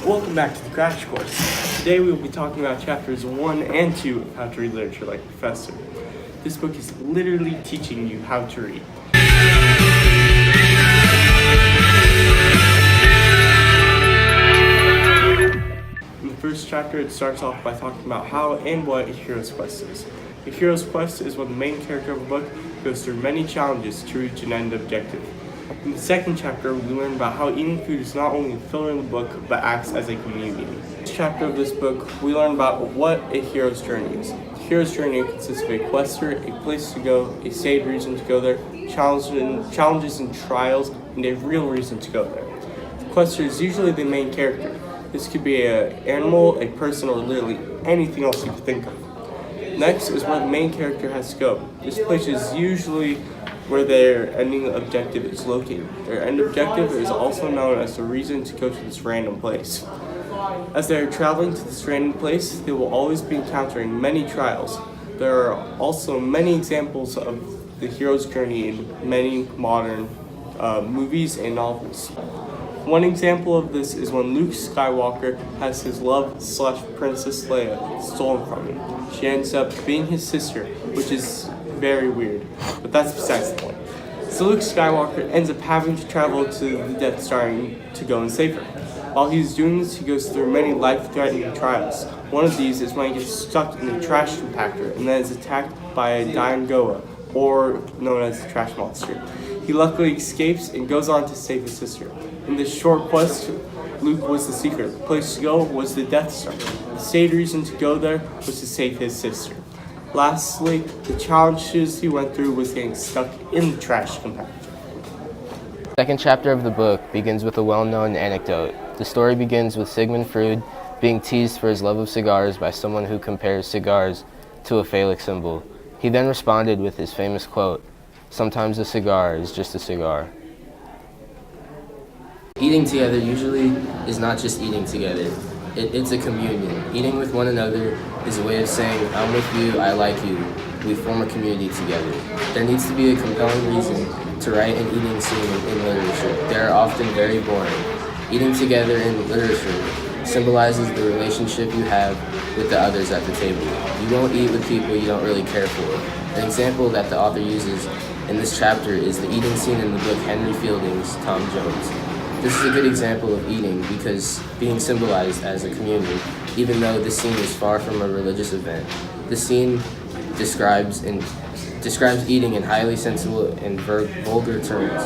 Welcome back to the Crash Course. Today we will be talking about chapters 1 and 2 of How to Read Literature Like a Professor. This book is literally teaching you how to read. In the first chapter, it starts off by talking about how and what a hero's quest is. A hero's quest is when the main character of a book goes through many challenges to reach an end objective. In the second chapter, we learn about how eating food is not only a filler in the book, but acts as a community. In this chapter of this book, we learn about what a hero's journey is. A hero's journey consists of a quester, a place to go, a stated reason to go there, challenges and trials, and a real reason to go there. The quester is usually the main character. This could be an animal, a person, or literally anything else you could think of. Next is where the main character has to go. This place is usually where their ending objective is located. Their end objective is also known as the reason to go to this random place. As they are traveling to this random place, they will always be encountering many trials. There are also many examples of the hero's journey in many modern movies and novels. One example of this is when Luke Skywalker has his love/Princess Leia stolen from him. She ends up being his sister, which is very weird, but that's besides the point. So Luke Skywalker ends up having to travel to the Death Star to go and save her. While he's doing this, he goes through many life-threatening trials. One of these is when he gets stuck in a trash compactor and then is attacked by a Diangoa, or known as the trash monster. He luckily escapes and goes on to save his sister. In this short quest, Luke was the secret. The place to go was the Death Star. The stated reason to go there was to save his sister. Lastly, the challenges he went through was getting stuck in the trash compactor. The second chapter of the book begins with a well-known anecdote. The story begins with Sigmund Freud being teased for his love of cigars by someone who compares cigars to a phallic symbol. He then responded with his famous quote, "Sometimes a cigar is just a cigar." Eating together usually is not just eating together. It's a communion. Eating with one another is a way of saying, I'm with you, I like you. We form a community together. There needs to be a compelling reason to write an eating scene in literature. They are often very boring. Eating together in literature symbolizes the relationship you have with the others at the table. You won't eat with people you don't really care for. An example that the author uses in this chapter is the eating scene in the book Henry Fielding's Tom Jones. This is a good example of eating because being symbolized as a community, even though this scene is far from a religious event. The scene describes eating in highly sensual and vulgar terms.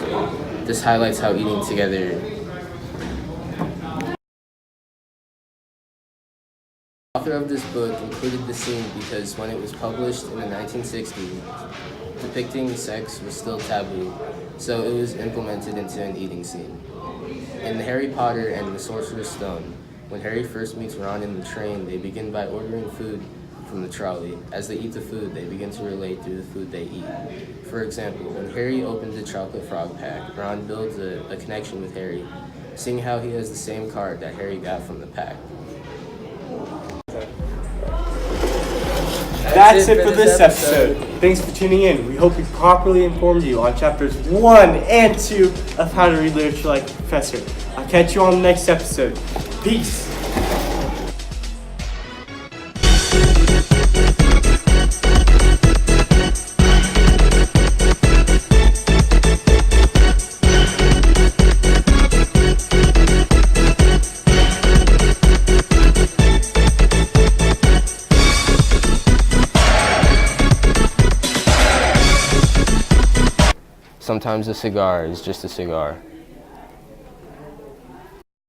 This highlights how eating together. The author of this book included the scene because when it was published in the 1960s, depicting sex was still taboo, so it was implemented into an eating scene. In Harry Potter and the Sorcerer's Stone, when Harry first meets Ron in the train, they begin by ordering food from the trolley. As they eat the food, they begin to relate through the food they eat. For example, when Harry opens the chocolate frog pack, Ron builds a connection with Harry, seeing how he has the same card that Harry got from the pack. That's it for this episode. Thanks for tuning in. We hope we properly informed you on chapters 1 and 2 of How to Read Literature Like a Professor. I'll catch you on the next episode. Peace. Sometimes a cigar is just a cigar.